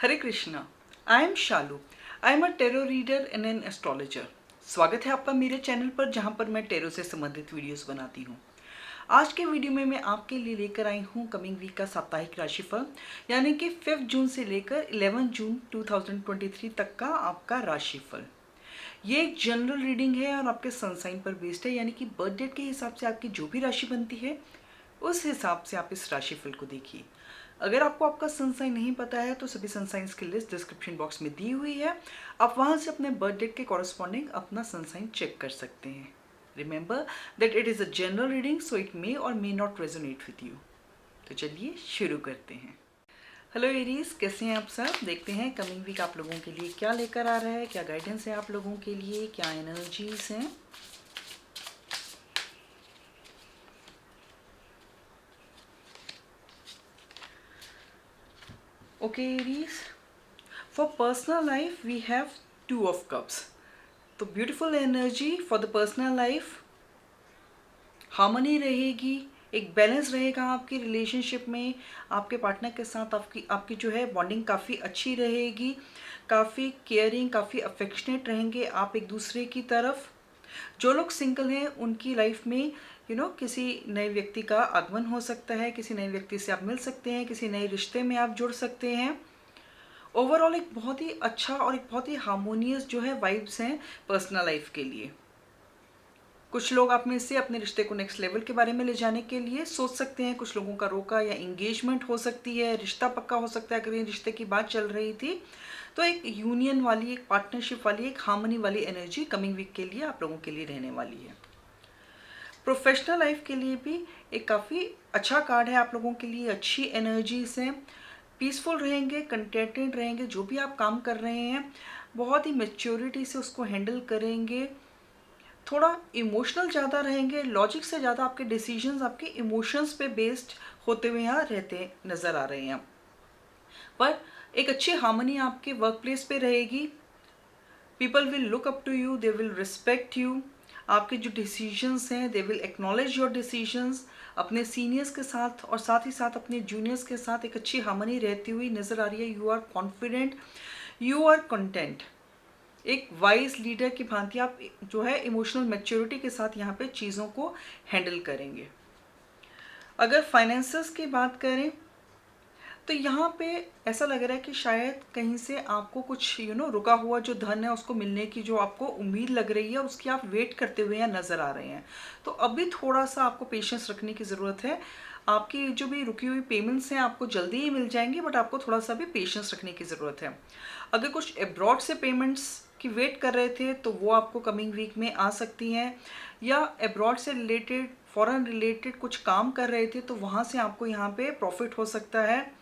Hare Krishna. I am Shalu. I am a tarot reader and an astrologer. स्वागत है आपका मेरे चैनल पर, जहां पर मैं टेरो से संबंधित वीडियोस बनाती हूं। आज के वीडियो में मैं आपके लिए लेकर आई हूं कमिंग वीक का साप्ताहिक राशिफल, यानी कि 5 जून से लेकर 11 जून 2023 तक का आपका राशिफल। ये एक जनरल रीडिंग है और आपके सन साइन पर बेस्ड है, यानी कि बर्थ डेट के हिसाब से आपकी जो भी राशि बनती है उस हिसाब से आप इस राशिफल को देखिए। अगर आपको आपका सन साइन नहीं पता है तो सभी सन साइंस की लिस्ट डिस्क्रिप्शन बॉक्स में दी हुई है। आप वहां से अपने बर्थ डेट के कॉरेस्पॉन्डिंग अपना सन साइन चेक कर सकते हैं। Remember that it is a general reading, so it may or may not resonate with you. तो चलिए शुरू करते हैं। हेलो एरीज, कैसे हैं आप सब? देखते हैं कमिंग वीक आप लोगों के लिए क्या लेकर आ रहा है, क्या गाइडेंस है आप लोगों के लिए, क्या एनर्जीज हैं। Okay Aries, for personal life we have 2 of cups. तो beautiful energy for the personal life, harmony रहेगी, एक बैलेंस रहेगा आपकी रिलेशनशिप में। आपके पार्टनर के साथ आपकी जो है बॉन्डिंग काफ़ी अच्छी रहेगी, काफ़ी केयरिंग, काफ़ी अफेक्शनेट रहेंगे आप एक दूसरे की तरफ। जो लोग सिंगल हैं उनकी लाइफ में किसी नए व्यक्ति का आगमन हो सकता है, किसी नए व्यक्ति से आप मिल सकते हैं, किसी नए रिश्ते में आप जुड़ सकते हैं। ओवरऑल एक बहुत ही अच्छा और एक बहुत ही हार्मोनियस जो है वाइब्स हैं पर्सनल लाइफ के लिए। कुछ लोग आप में से अपने रिश्ते को नेक्स्ट लेवल के बारे में ले जाने के लिए सोच सकते हैं। कुछ लोगों का रोका या इंगेजमेंट हो सकती है, रिश्ता पक्का हो सकता है अगर ये रिश्ते की बात चल रही थी। तो एक यूनियन वाली, एक पार्टनरशिप वाली, एक हार्मनी वाली एनर्जी कमिंग वीक के लिए आप लोगों के लिए रहने वाली है। प्रोफेशनल लाइफ के लिए भी एक काफ़ी अच्छा कार्ड है आप लोगों के लिए। अच्छी एनर्जीज हैं, पीसफुल रहेंगे, कंटेंटेड रहेंगे। जो भी आप काम कर रहे हैं बहुत ही मैच्योरिटी से उसको हैंडल करेंगे। थोड़ा इमोशनल ज़्यादा रहेंगे, लॉजिक से ज़्यादा आपके डिसीजंस आपके इमोशंस पे बेस्ड होते हुए यहाँ रहते नज़र आ रहे हैं। पर एक अच्छी हार्मनी आपके वर्क प्लेस पे रहेगी। People will look up to you, they will respect you. आपके जो डिसीजंस हैं they will acknowledge your decisions. अपने सीनियर्स के साथ और साथ ही साथ अपने जूनियर्स के साथ एक अच्छी हार्मनी रहती हुई नज़र आ रही है। You are confident, you are content. एक वाइज लीडर की भांति आप जो है इमोशनल मैच्योरिटी के साथ यहाँ पे चीज़ों को हैंडल करेंगे। अगर फाइनेंसेस की बात करें तो यहाँ पे ऐसा लग रहा है कि शायद कहीं से आपको कुछ रुका हुआ जो धन है उसको मिलने की जो आपको उम्मीद लग रही है उसकी आप वेट करते हुए यहाँ नज़र आ रहे हैं। तो अभी थोड़ा सा आपको पेशेंस रखने की ज़रूरत है। आपकी जो भी रुकी हुई पेमेंट्स हैं आपको जल्दी ही मिल जाएंगी, बट आपको थोड़ा सा भी पेशेंस रखने की ज़रूरत है। अगर कुछ एब्रॉड से पेमेंट्स की वेट कर रहे थे तो वो आपको कमिंग वीक में आ सकती हैं, या एब्रॉड से रिलेटेड, फॉरेन रिलेटेड कुछ काम कर रहे थे तो वहाँ से आपको यहाँ पे प्रॉफिट हो सकता है।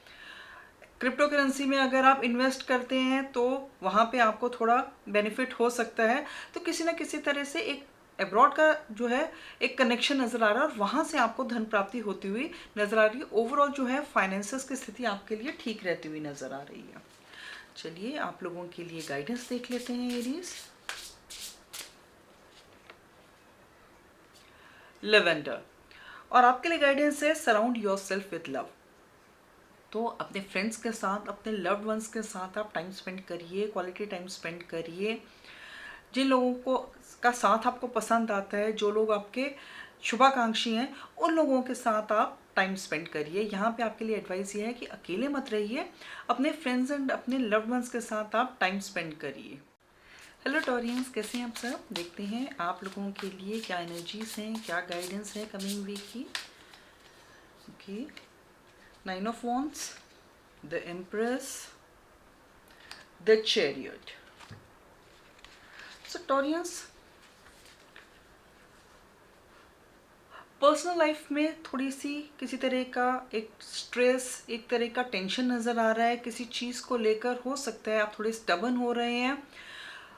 क्रिप्टो करेंसी में अगर आप इन्वेस्ट करते हैं तो वहाँ पे आपको थोड़ा बेनिफिट हो सकता है। तो किसी ना किसी तरह से एक एब्रॉड का जो है एक कनेक्शन नज़र आ रहा है और वहाँ से आपको धन प्राप्ति होती हुई नज़र आ रही है। ओवरऑल जो है फाइनेंसेस की स्थिति आपके लिए ठीक रहती हुई नज़र आ रही है। चलिए आप लोगों के लिए गाइडेंस देख लेते हैं एरीज। लेवेंडर, और आपके लिए गाइडेंस है surround your self with love. तो अपने फ्रेंड्स के साथ, अपने लव्ड वंस के साथ आप टाइम स्पेंड करिए, क्वालिटी टाइम स्पेंड करिए। जिन लोगों को का साथ आपको पसंद आता है, जो लोग आपके शुभाकांक्षी हैं, उन लोगों के साथ आप टाइम स्पेंड करिए। यहाँ पे आपके लिए एडवाइस ये है कि अकेले मत रहिए, अपने फ्रेंड्स एंड अपने लव्ड वंस के साथ आप टाइम स्पेंड करिए। हेलो टॉरियंस, कैसे हैं आप सब? देखते हैं आप लोगों के लिए क्या एनर्जीज हैं, क्या गाइडेंस है कमिंग वीक की। Okay, 9 of Wands, the Empress, the Chariot. So Taurians, personal life में थोड़ी सी किसी तरह का एक स्ट्रेस, एक तरह का टेंशन नज़र आ रहा है। किसी चीज़ को लेकर हो सकता है आप थोड़े स्टबन हो रहे हैं,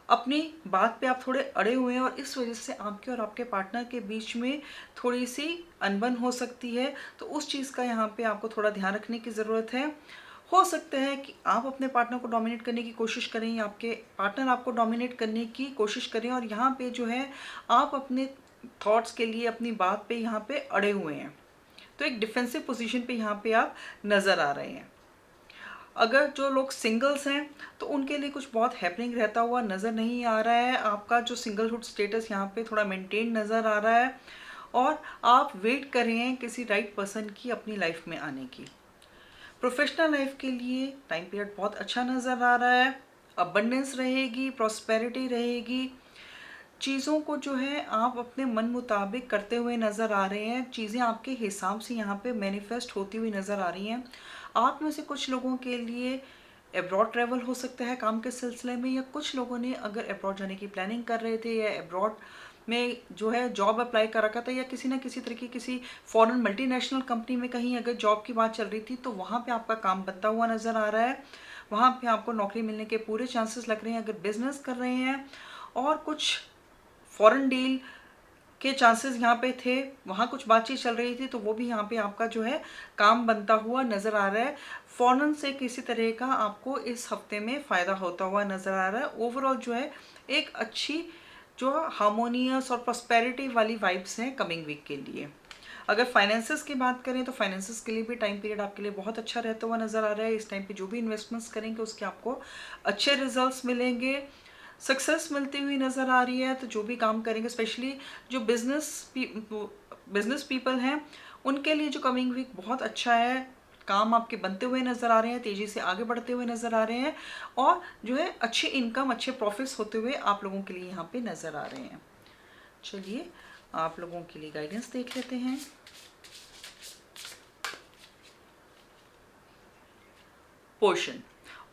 अपनी बात पे आप थोड़े अड़े हुए हैं और इस वजह से आपके और आपके पार्टनर के बीच में थोड़ी सी अनबन हो सकती है। तो उस चीज़ का यहाँ पे आपको थोड़ा ध्यान रखने की ज़रूरत है। हो सकता है कि आप अपने पार्टनर को डोमिनेट करने की कोशिश करें या आपके पार्टनर आपको डोमिनेट करने की कोशिश करें, और यहाँ पे जो है आप अपने थॉट्स के लिए अपनी बात पे यहाँ पे अड़े हुए हैं। तो एक डिफेंसिव पोजीशन पे यहाँ पे आप नज़र आ रहे हैं। अगर जो लोग सिंगल्स हैं तो उनके लिए कुछ बहुत हैपनिंग रहता हुआ नज़र नहीं आ रहा है। आपका जो सिंगलहुड स्टेटस यहाँ पे थोड़ा मेंटेन नज़र आ रहा है और आप वेट कर रहे हैं किसी राइट पर्सन की अपनी लाइफ में आने की। प्रोफेशनल लाइफ के लिए टाइम पीरियड बहुत अच्छा नज़र आ रहा है। अबंडेंस रहेगी, प्रॉस्पेरिटी रहेगी। चीज़ों को जो है आप अपने मन मुताबिक करते हुए नज़र आ रहे हैं। चीज़ें आपके हिसाब से यहाँ पे मैनिफेस्ट होती हुई नज़र आ रही हैं। आप में से कुछ लोगों के लिए एब्रॉड ट्रैवल हो सकता है काम के सिलसिले में, या कुछ लोगों ने अगर एब्रॉड जाने की प्लानिंग कर रहे थे या एब्रॉड में जो है जॉब अप्लाई कर रखा था, या किसी ना किसी तरीके किसी फॉरेन मल्टीनेशनल कंपनी में कहीं अगर जॉब की बात चल रही थी, तो वहाँ पे आपका काम बनता हुआ नज़र आ रहा है। वहाँ पे आपको नौकरी मिलने के पूरे चांसेस लग रहे हैं अगर बिजनेस कर रहे हैं। और कुछ फॉरेन डील के चांसेस यहाँ पे थे, वहाँ कुछ बातचीत चल रही थी, तो वो भी यहाँ पे आपका जो है काम बनता हुआ नज़र आ रहा है। फॉरेन से किसी तरह का आपको इस हफ्ते में फ़ायदा होता हुआ नज़र आ रहा है। ओवरऑल जो है एक अच्छी जो हार्मोनियस और प्रॉस्पेरिटी वाली वाइब्स हैं कमिंग वीक के लिए। अगर फाइनेंसेस की बात करें तो फाइनेंसेस के लिए भी टाइम पीरियड आपके लिए बहुत अच्छा रहता हुआ नज़र आ रहा है। इस टाइम पे जो भी इन्वेस्टमेंट्स करेंगे उसके आपको अच्छे रिजल्ट्स मिलेंगे, सक्सेस मिलती हुई नज़र आ रही है। तो जो भी काम करेंगे, स्पेशली जो बिजनेस पीपल हैं, उनके लिए जो कमिंग वीक बहुत अच्छा है। काम आपके बनते हुए नज़र आ रहे हैं, तेज़ी से आगे बढ़ते हुए नज़र आ रहे हैं, और जो है अच्छी इनकम, अच्छे प्रॉफिट्स होते हुए आप लोगों के लिए यहाँ पे नज़र आ रहे हैं। चलिए आप लोगों के लिए गाइडेंस देख लेते हैं। पोर्शन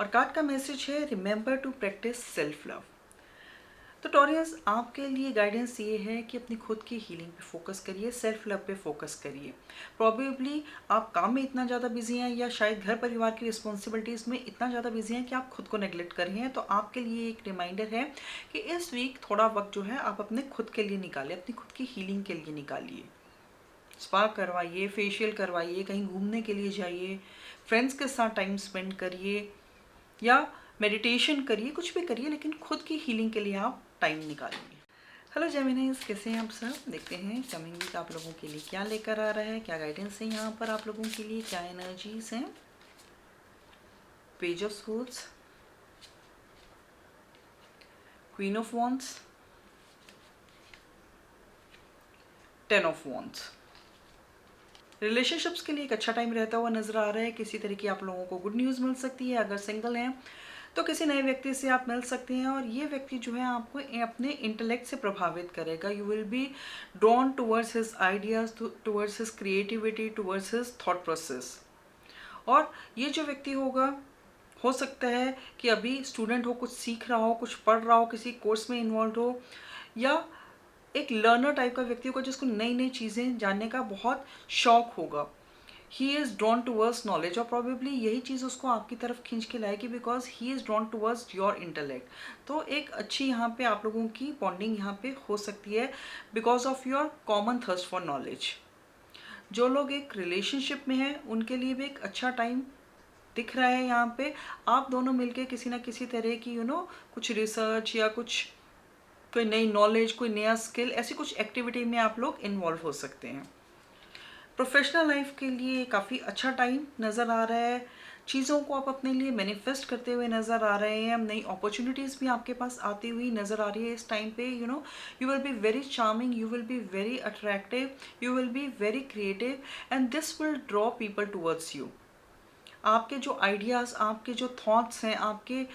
और कार्ड का मैसेज है remember to practice self love. तो टॉरियंस, आपके लिए गाइडेंस ये है कि अपनी खुद की हीलिंग पे फोकस करिए, सेल्फ लव पे फोकस करिए। प्रॉबेबली आप काम में इतना ज़्यादा बिजी हैं, या शायद घर परिवार की रिस्पॉन्सिबिलिटीज़ में इतना ज़्यादा बिजी हैं कि आप खुद को नेग्लेक्ट कर रहे हैं। तो आपके लिए एक रिमाइंडर है कि इस वीक थोड़ा वक्त जो है आप अपने खुद के लिए निकालिए, अपनी खुद की हीलिंग के लिए निकालिए। स्पा करवाइए, फेशियल करवाइए, कहीं घूमने के लिए जाइए, फ्रेंड्स के साथ टाइम स्पेंड करिए, या मेडिटेशन करिए, कुछ भी करिए, लेकिन खुद की हीलिंग के लिए आप टाइम निकालिए। हेलो जेमिनीज, कैसे हैं आप सब? देखते हैं कमिंग वीक आप लोगों के लिए क्या लेकर आ रहा है, क्या गाइडेंस है यहाँ पर आप लोगों के लिए, क्या एनर्जीज हैं। Page of souls, queen of wands, 10 of wands. Relationships के लिए एक अच्छा टाइम रहता हुआ नजर आ रहा है। किसी तरह की आप लोगों को गुड न्यूज़ मिल सकती है। अगर सिंगल हैं तो किसी नए व्यक्ति से आप मिल सकते हैं, और ये व्यक्ति जो है आपको अपने इंटेलेक्ट से प्रभावित करेगा। You will be drawn towards his ideas, towards his creativity, towards his thought process. और ये जो व्यक्ति होगा, हो सकता है कि अभी स्टूडेंट हो, कुछ सीख रहा हो, कुछ पढ़ रहा हो, किसी कोर्स में इन्वॉल्व हो, या एक लर्नर टाइप का व्यक्ति होगा जिसको नई नई चीज़ें जानने का बहुत शौक होगा। He is drawn towards knowledge, और प्रॉबेबली यही चीज़ उसको आपकी तरफ खींच के लाएगी, because he is drawn towards your intellect. तो एक अच्छी यहाँ पे आप लोगों की बॉन्डिंग यहाँ पे हो सकती है, because of your common thirst for knowledge. जो लोग एक रिलेशनशिप में हैं उनके लिए भी एक अच्छा टाइम दिख रहा है। यहाँ पे आप दोनों मिलके किसी ना किसी तरह की कुछ रिसर्च या कुछ कोई नई नॉलेज, कोई नया स्किल, ऐसी कुछ एक्टिविटी में आप लोग इन्वॉल्व हो सकते हैं। प्रोफेशनल लाइफ के लिए काफ़ी अच्छा टाइम नज़र आ रहा है। चीज़ों को आप अपने लिए मैनिफेस्ट करते हुए नज़र आ रहे हैं। नई अपॉर्चुनिटीज़ भी आपके पास आती हुई नज़र आ रही है इस टाइम पे। You will be very charming, you will be very attractive, you will be very creative, and this will draw people towards you. आपके जो आइडियाज़, आपके जो थॉट्स हैं, आपके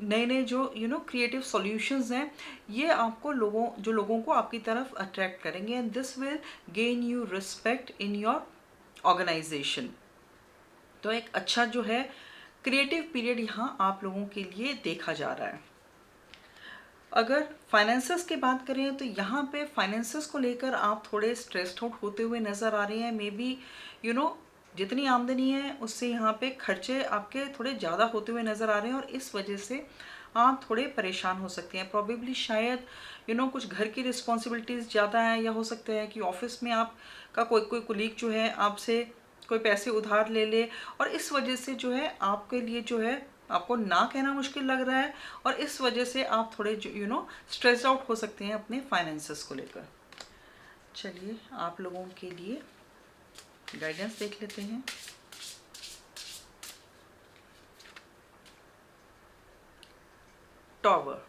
नए नए जो क्रिएटिव सॉल्यूशंस हैं, ये आपको लोगों को आपकी तरफ अट्रैक्ट करेंगे, and this will gain you respect in your organisation. तो एक अच्छा जो है क्रिएटिव पीरियड यहाँ आप लोगों के लिए देखा जा रहा है। अगर फाइनेंसेस की बात करें तो यहाँ पे फाइनेंसेस को लेकर आप थोड़े स्ट्रेस्ड आउट होते हुए नज़र आ रहे हैं। मे बी जितनी आमदनी है उससे यहाँ पे खर्चे आपके थोड़े ज़्यादा होते हुए नज़र आ रहे हैं, और इस वजह से आप थोड़े परेशान हो सकते हैं। प्रॉबेबली शायद कुछ घर की रिस्पॉन्सिबिलिटीज़ ज़्यादा है, या हो सकता है कि ऑफिस में आपका कोई कोलीग जो है आपसे कोई पैसे उधार ले ले, और इस वजह से जो है आपके लिए जो है आपको ना कहना मुश्किल लग रहा है, और इस वजह से आप थोड़े स्ट्रेस्ड आउट हो सकते हैं अपने फाइनेंसेस को लेकर। चलिए आप लोगों के लिए गाइडेंस देख लेते हैं। Tower,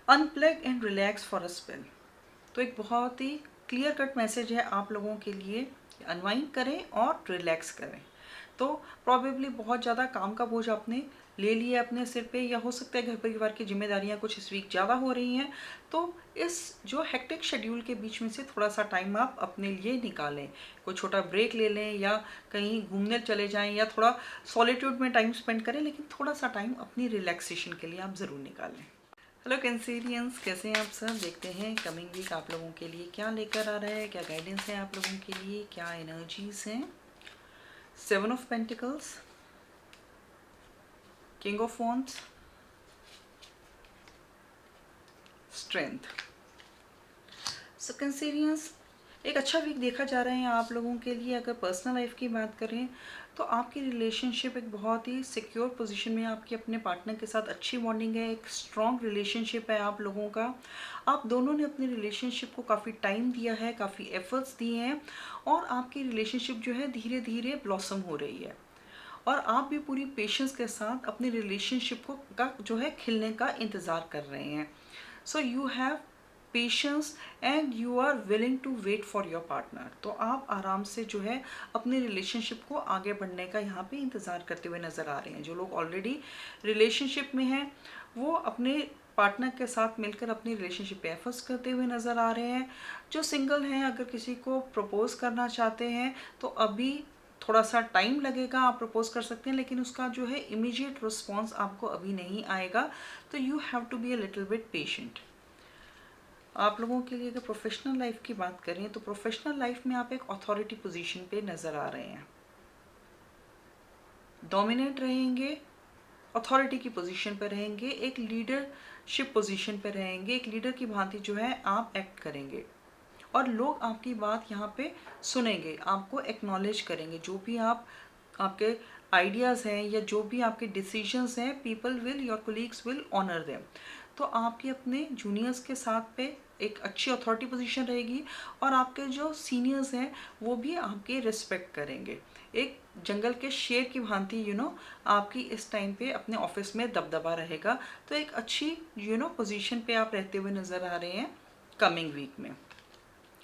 unplug and relax for a spell. तो एक बहुत ही क्लियर कट मैसेज है आप लोगों के लिए, अनवाइंड करें और रिलैक्स करें। तो प्रॉबेबली बहुत ज़्यादा काम का बोझ आपने ले लिया अपने सिर पे, या हो सकता है घर परिवार की जिम्मेदारियां कुछ इस वीक ज़्यादा हो रही हैं। तो इस जो हेक्टिक शेड्यूल के बीच में से थोड़ा सा टाइम आप अपने लिए निकालें, कोई छोटा ब्रेक ले लें या कहीं घूमने चले जाएं या थोड़ा सॉलिट्यूड में टाइम स्पेंड करें, लेकिन थोड़ा सा टाइम अपनी रिलैक्सेशन के लिए आप ज़रूर निकालें। हेलो कैंसेरियंस, कैसे हैं आप सब? देखते हैं कमिंग वीक आप लोगों के लिए क्या लेकर आ रहा है, क्या गाइडेंस है आप लोगों के लिए, क्या एनर्जीज हैं। 7 of pentacles, king of wands, strength. So Cancerians, एक अच्छा वीक देखा जा रहा है आप लोगों के लिए। अगर पर्सनल लाइफ की बात करें तो आपकी रिलेशनशिप एक बहुत ही सिक्योर पोजीशन में, आपकी अपने पार्टनर के साथ अच्छी बॉन्डिंग है, एक स्ट्रॉन्ग रिलेशनशिप है आप लोगों का। आप दोनों ने अपनी रिलेशनशिप को काफ़ी टाइम दिया है, काफ़ी एफर्ट्स दिए हैं, और आपकी रिलेशनशिप जो है धीरे धीरे ब्लॉसम हो रही है, और आप भी पूरी पेशेंस के साथ अपनी रिलेशनशिप को का जो है खिलने का इंतज़ार कर रहे हैं। So you have patience and you are willing to wait for your partner. तो आप आराम से जो है अपनी रिलेशनशिप को आगे बढ़ने का यहाँ पे इंतज़ार करते हुए नज़र आ रहे हैं। जो लोग ऑलरेडी रिलेशनशिप में हैं वो अपने पार्टनर के साथ मिलकर अपनी रिलेशनशिप पे एफर्ट्स करते हुए नज़र आ रहे हैं। जो सिंगल हैं, अगर किसी को प्रपोज करना चाहते हैं तो अभी थोड़ा सा टाइम लगेगा, आप प्रपोज कर सकते हैं, लेकिन उसका जो है इमीडिएट रिस्पॉन्स आपको अभी नहीं आएगा। तो you have to be a little bit patient. आप लोगों के लिए अगर प्रोफेशनल लाइफ की बात करें तो प्रोफेशनल लाइफ में आप एक अथॉरिटी पोजीशन पे नज़र आ रहे हैं, डोमिनेट रहेंगे, अथॉरिटी की पोजीशन पर रहेंगे, एक लीडरशिप पोजीशन पर रहेंगे, एक लीडर की भांति जो है आप एक्ट करेंगे, और लोग आपकी बात यहाँ पे सुनेंगे, आपको एक्नॉलेज करेंगे। जो भी आपके आइडियाज़ हैं या जो भी आपके डिसीजंस हैं, people will, your colleagues will honour them. तो आपके अपने जूनियर्स के साथ पे एक अच्छी अथॉरिटी पोजीशन रहेगी, और आपके जो सीनियर्स हैं वो भी आपकी रिस्पेक्ट करेंगे। एक जंगल के शेर की भांति आपकी इस टाइम पे अपने ऑफिस में दबदबा रहेगा। तो एक अच्छी पोजीशन पे आप रहते हुए नज़र आ रहे हैं कमिंग वीक में।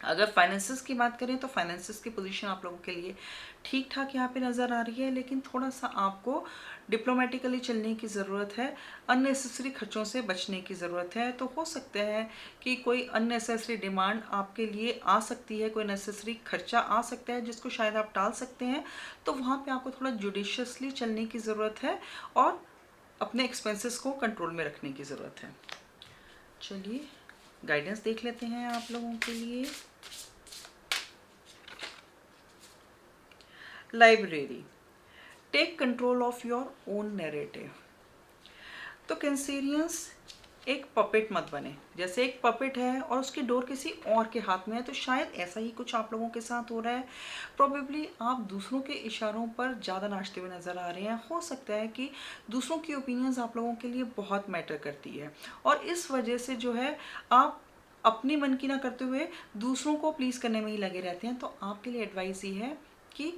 अगर फाइनेंसेस की बात करें तो फाइनेंसेस की पोजीशन आप लोगों के लिए ठीक ठाक यहाँ पे नज़र आ रही है, लेकिन थोड़ा सा आपको डिप्लोमेटिकली चलने की ज़रूरत है, अननेसेसरी खर्चों से बचने की ज़रूरत है। तो हो सकता है कि कोई अननेसेसरी डिमांड आपके लिए आ सकती है, कोई नेसेसरी खर्चा आ सकता है जिसको शायद आप टाल सकते हैं। तो वहाँ पर आपको थोड़ा जुडिशियसली चलने की ज़रूरत है और अपने एक्सपेंसेस को कंट्रोल में रखने की ज़रूरत है। चलिए गाइडेंस देख लेते हैं आप लोगों के लिए। Library, take control of your own narrative. तो कैंसेरियंस, एक पपेट मत बने। जैसे एक पपेट है और उसकी डोर किसी और के हाथ में है, तो शायद ऐसा ही कुछ आप लोगों के साथ हो रहा है। प्रोबेबली आप दूसरों के इशारों पर ज़्यादा नाचते हुए नज़र आ रहे हैं। हो सकता है कि दूसरों की ओपिनियंस आप लोगों के लिए बहुत मैटर करती है, और इस वजह से जो है आप अपनी मन की ना करते हुए दूसरों को प्लीज़ करने में ही लगे रहते हैं। तो आपके लिए एडवाइस ये है कि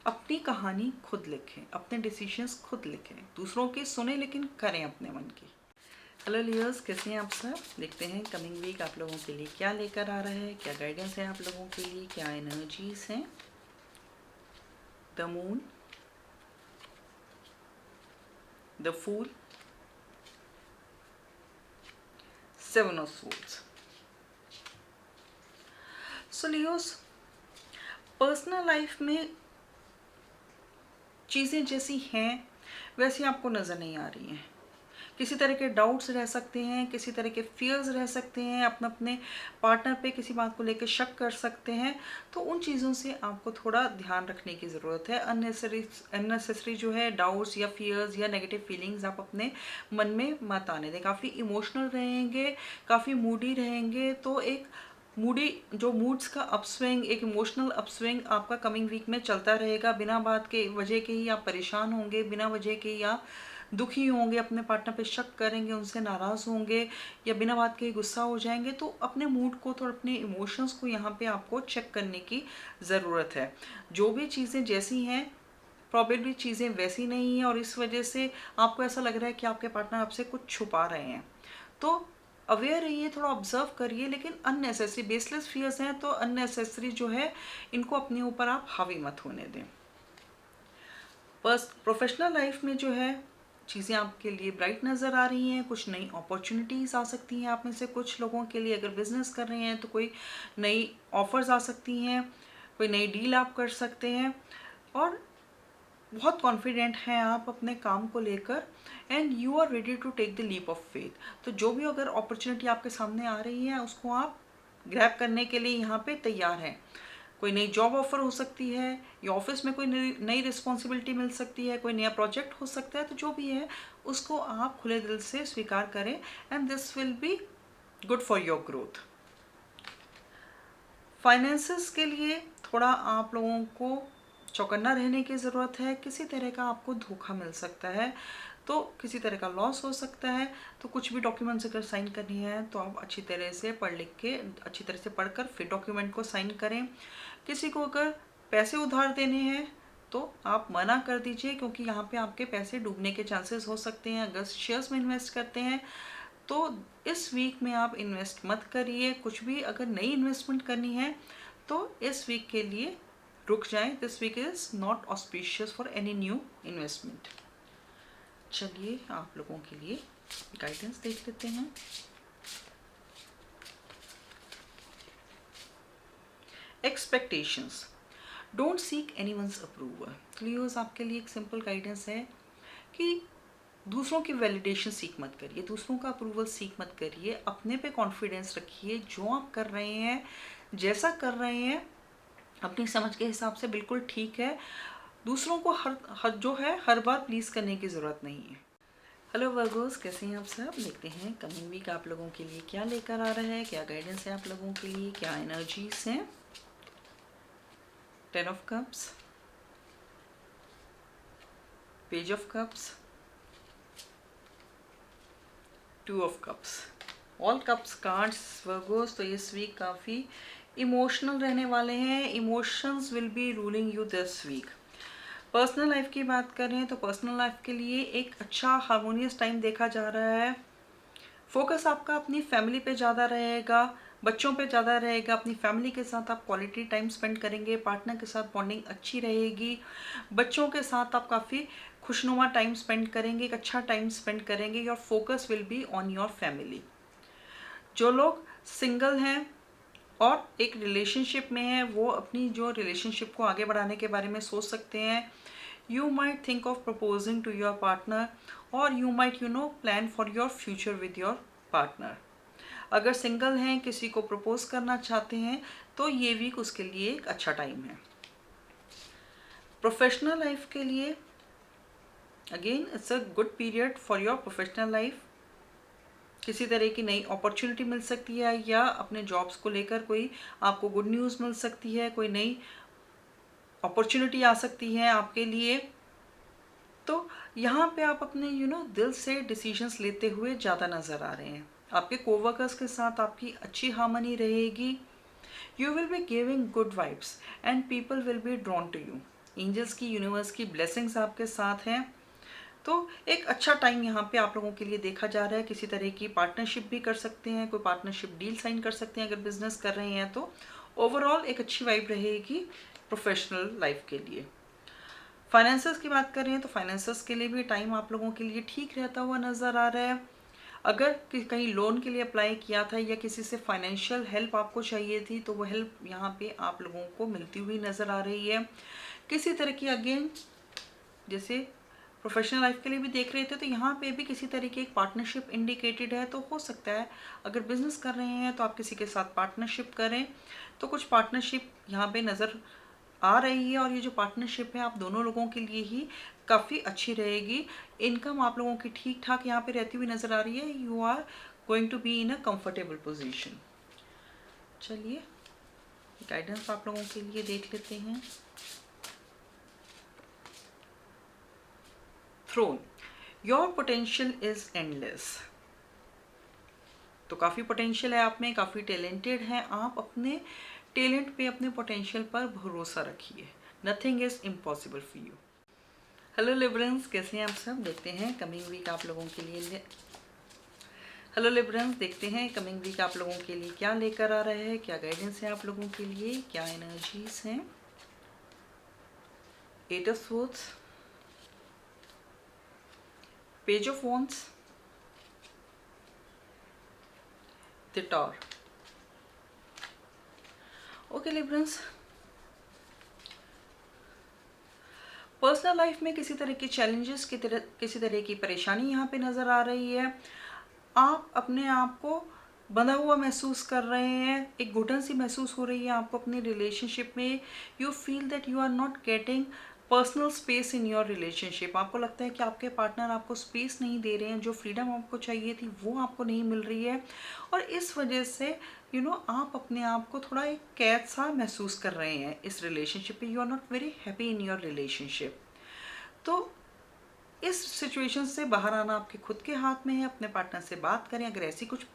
अपनी कहानी खुद लिखें, अपने डिसीजंस खुद लिखें, दूसरों की सुने लेकिन करें अपने मन की। हेलो लियर्स, कैसे हैं आप सब? देखते हैं कमिंग वीक आप लोगों के लिए क्या लेकर आ रहा है, क्या गाइडेंस है आप लोगों के लिए, क्या एनर्जीज हैं। The moon, the fool, 7 of swords. So Leos, personal life में चीज़ें जैसी हैं वैसी आपको नज़र नहीं आ रही हैं। किसी तरह के डाउट्स रह सकते हैं, किसी तरह के फियर्स रह सकते हैं, अपने पार्टनर पे किसी बात को लेकर शक कर सकते हैं। तो उन चीज़ों से आपको थोड़ा ध्यान रखने की ज़रूरत है। अननेसेसरी जो है डाउट्स या फियर्स या नेगेटिव फीलिंग्स आप अपने मन में मत आने दें। काफ़ी इमोशनल रहेंगे, काफ़ी मूडी रहेंगे, तो एक मूडी जो मूड्स का अपस्विंग, एक इमोशनल अपस्विंग आपका कमिंग वीक में चलता रहेगा। बिना बात के वजह के ही आप परेशान होंगे, बिना वजह के ही आप दुखी होंगे, अपने पार्टनर पे शक करेंगे, उनसे नाराज़ होंगे, या बिना बात के गुस्सा हो जाएंगे। तो अपने मूड को, तो अपने इमोशंस को यहाँ पे आपको चेक करने की ज़रूरत है। जो भी चीज़ें जैसी हैं प्रॉबेबली चीज़ें वैसी नहीं हैं और इस वजह से आपको ऐसा लग रहा है कि आपके पार्टनर आपसे कुछ छुपा रहे हैं। तो अवेयर रहिए, थोड़ा ऑब्जर्व करिए, लेकिन अननेसेसरी बेसलेस फियर्स हैं तो अननेसेसरी जो है इनको अपने ऊपर आप हावी मत होने दें। बस प्रोफेशनल लाइफ में जो है चीज़ें आपके लिए ब्राइट नज़र आ रही हैं, कुछ नई अपॉर्चुनिटीज़ आ सकती हैं आप में से कुछ लोगों के लिए। अगर बिजनेस कर रहे हैं तो कोई नई ऑफर्स आ सकती हैं, कोई नई डील आप कर सकते हैं और बहुत कॉन्फिडेंट हैं आप अपने काम को लेकर and you are ready to take the leap of faith. तो जो भी अगर अपॉर्चुनिटी आपके सामने आ रही है उसको आप ग्रैब करने के लिए यहाँ पे तैयार हैं। कोई नई जॉब ऑफर हो सकती है या ऑफिस में कोई नई रिस्पॉन्सिबिलिटी मिल सकती है, कोई नया प्रोजेक्ट हो सकता है। तो जो भी है उसको आप खुले दिल से स्वीकार करें and this will be good for your growth. Finances के लिए थोड़ा आप लोगों को चौकन्ना रहने की ज़रूरत है। किसी तरह का आपको धोखा मिल सकता है, तो किसी तरह का लॉस हो सकता है। तो कुछ भी डॉक्यूमेंट्स अगर साइन करनी है तो आप अच्छी तरह से पढ़ लिख के, अच्छी तरह से पढ़कर फिर डॉक्यूमेंट को साइन करें। किसी को अगर पैसे उधार देने हैं तो आप मना कर दीजिए, क्योंकि यहाँ पे आपके पैसे डूबने के चांसेस हो सकते हैं। अगर शेयर्स में इन्वेस्ट करते हैं तो इस वीक में आप इन्वेस्ट मत करिए। कुछ भी अगर नई इन्वेस्टमेंट करनी है तो इस वीक के लिए रुक जाएं। This week is not auspicious for any new investment. चलिए आप लोगों के लिए गाइडेंस देख लेते हैं। Expectations, don't seek anyone's approval. Clears आपके लिए एक सिंपल गाइडेंस है कि दूसरों की वैलिडेशन सीख मत करिए, दूसरों का अप्रूवल सीख मत करिए। अपने पे कॉन्फिडेंस रखिए। जो आप कर रहे हैं, जैसा कर रहे हैं, अपनी समझ के हिसाब से बिल्कुल ठीक है। दूसरों को हर बार प्लीज़ करने की ज़रूरत नहीं है। हेलो वर्गोस, कैसे हैं आप सब? देखते हैं कमिंग वीक आप लोगों के लिए क्या लेकर आ रहा है, क्या गाइडेंस है आप लोगों के लिए, क्या एनर्जीज हैं। 10 of cups, page of cups, 2 of cups, all cups cards Virgos. तो इस वीक काफ़ी इमोशनल रहने वाले हैं। Emotions will be ruling you this week. Personal life की बात करें तो पर्सनल लाइफ के लिए एक अच्छा हार्मोनियस टाइम देखा जा रहा है। फोकस आपका अपनी फैमिली पे ज़्यादा रहेगा, बच्चों पे ज़्यादा रहेगा। अपनी फैमिली के साथ आप क्वालिटी टाइम स्पेंड करेंगे, पार्टनर के साथ बॉन्डिंग अच्छी रहेगी। बच्चों के साथ आप काफ़ी खुशनुमा टाइम स्पेंड करेंगे, एक अच्छा टाइम स्पेंड करेंगे। Your focus will be on your family. जो लोग सिंगल हैं और एक रिलेशनशिप में है, वो अपनी जो रिलेशनशिप को आगे बढ़ाने के बारे में सोच सकते हैं। You might think of proposing to your partner और you might plan for your future with your partner. अगर सिंगल हैं, किसी को प्रपोज करना चाहते हैं तो ये वीक उसके लिए एक अच्छा टाइम है। प्रोफेशनल लाइफ के लिए again it's a good period for your professional life. किसी तरह की नई अपॉर्चुनिटी मिल सकती है या अपने जॉब्स को लेकर कोई आपको गुड न्यूज़ मिल सकती है, कोई नई अपॉर्चुनिटी आ सकती है आपके लिए। तो यहाँ पे आप अपने दिल से डिसीजंस लेते हुए ज़्यादा नज़र आ रहे हैं। आपके कोवर्कर्स के साथ आपकी अच्छी हार्मनी रहेगी। You will be giving good vibes and people will be drawn to you. Angels की, यूनिवर्स की ब्लेसिंग्स आपके साथ हैं। तो एक अच्छा टाइम यहाँ पे आप लोगों के लिए देखा जा रहा है। किसी तरह की पार्टनरशिप भी कर सकते हैं, कोई पार्टनरशिप डील साइन कर सकते हैं अगर बिजनेस कर रहे हैं तो। ओवरऑल एक अच्छी वाइब रहेगी प्रोफेशनल लाइफ के लिए। फाइनेंसेस की बात करें तो फाइनेंसेस के लिए भी टाइम आप लोगों के लिए ठीक रहता हुआ नज़र आ रहा है। अगर कहीं लोन के लिए अप्लाई किया था या किसी से फाइनेंशियल हेल्प आपको चाहिए थी तो वो हेल्प यहाँ पे आप लोगों को मिलती हुई नज़र आ रही है। किसी तरह की अगेन जैसे प्रोफेशनल लाइफ के लिए भी देख रहे थे तो यहाँ पे भी किसी तरह की एक पार्टनरशिप इंडिकेटेड है। तो हो सकता है अगर बिजनेस कर रहे हैं तो आप किसी के साथ पार्टनरशिप करें। तो कुछ पार्टनरशिप यहाँ पे नज़र आ रही है और ये जो पार्टनरशिप है आप दोनों लोगों के लिए ही काफ़ी अच्छी रहेगी। इनकम आप लोगों की ठीक ठाक यहाँ पे रहती हुई नज़र आ रही है। You are going to be in a comfortable position. चलिए गाइडेंस आप लोगों के लिए देख लेते हैं। Throne, your potential is endless. तो काफ़ी पोटेंशियल है आप में, काफ़ी टैलेंटेड हैं आप। अपने टैलेंट पे, अपने पोटेंशियल पर भरोसा रखिए। Nothing is impossible for you. Hello Librans, कैसे हैं आप सब? देखते हैं कमिंग वीक आप लोगों के लिए। हेलो लिब्रंस, देखते हैं कमिंग वीक आप लोगों के लिए क्या लेकर आ रहे हैं, क्या गाइडेंस है आप लोगों के लिए, क्या एनर्जीज हैं। 8 of swords, page of wands, the tower. Okay Librans, personal life में किसी तरह के चैलेंजेस किसी तरह की परेशानी यहाँ पे नज़र आ रही है। आप अपने आप को बंधा हुआ महसूस कर रहे हैं, एक घुटन सी महसूस हो रही है आपको अपनी रिलेशनशिप में। You feel that you are not getting personal space in your relationship. आपको लगता है कि आपके पार्टनर आपको स्पेस नहीं दे रहे हैं, जो फ्रीडम आपको चाहिए थी वो आपको नहीं मिल रही है, और इस वजह से आप अपने आप को थोड़ा एक कैद सा महसूस कर रहे हैं इस रिलेशनशिप में। You are not very happy in your relationship. तो इस सिचुएशन से बाहर आना आपके खुद के हाथ में है। अपने पार्टनर से बात करें, अगर ऐसी कुछ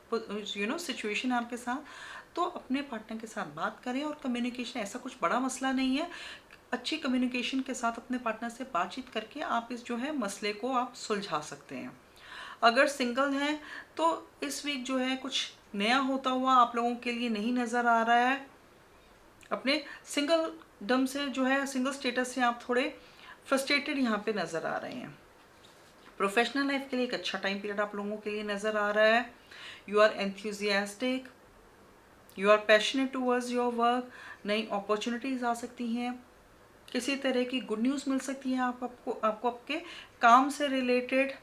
सिचुएशन है आपके साथ, तो अपने पार्टनर के साथ बात करें। और कम्युनिकेशन ऐसा कुछ बड़ा मसला नहीं है, अच्छी कम्युनिकेशन के साथ अपने पार्टनर से बातचीत करके आप इस मसले को आप सुलझा सकते हैं। अगर सिंगल हैं तो इस वीक कुछ नया होता हुआ आप लोगों के लिए नहीं नज़र आ रहा है। अपने सिंगल डम से सिंगल स्टेटस से आप थोड़े फ्रस्ट्रेटेड यहाँ पे नज़र आ रहे हैं। प्रोफेशनल लाइफ के लिए एक अच्छा टाइम पीरियड आप लोगों के लिए नज़र आ रहा है। You are enthusiastic, you are passionate towards your work. नई अपॉर्चुनिटीज़ आ सकती हैं, किसी तरह की गुड न्यूज़ मिल सकती है आपको आपके काम से रिलेटेड।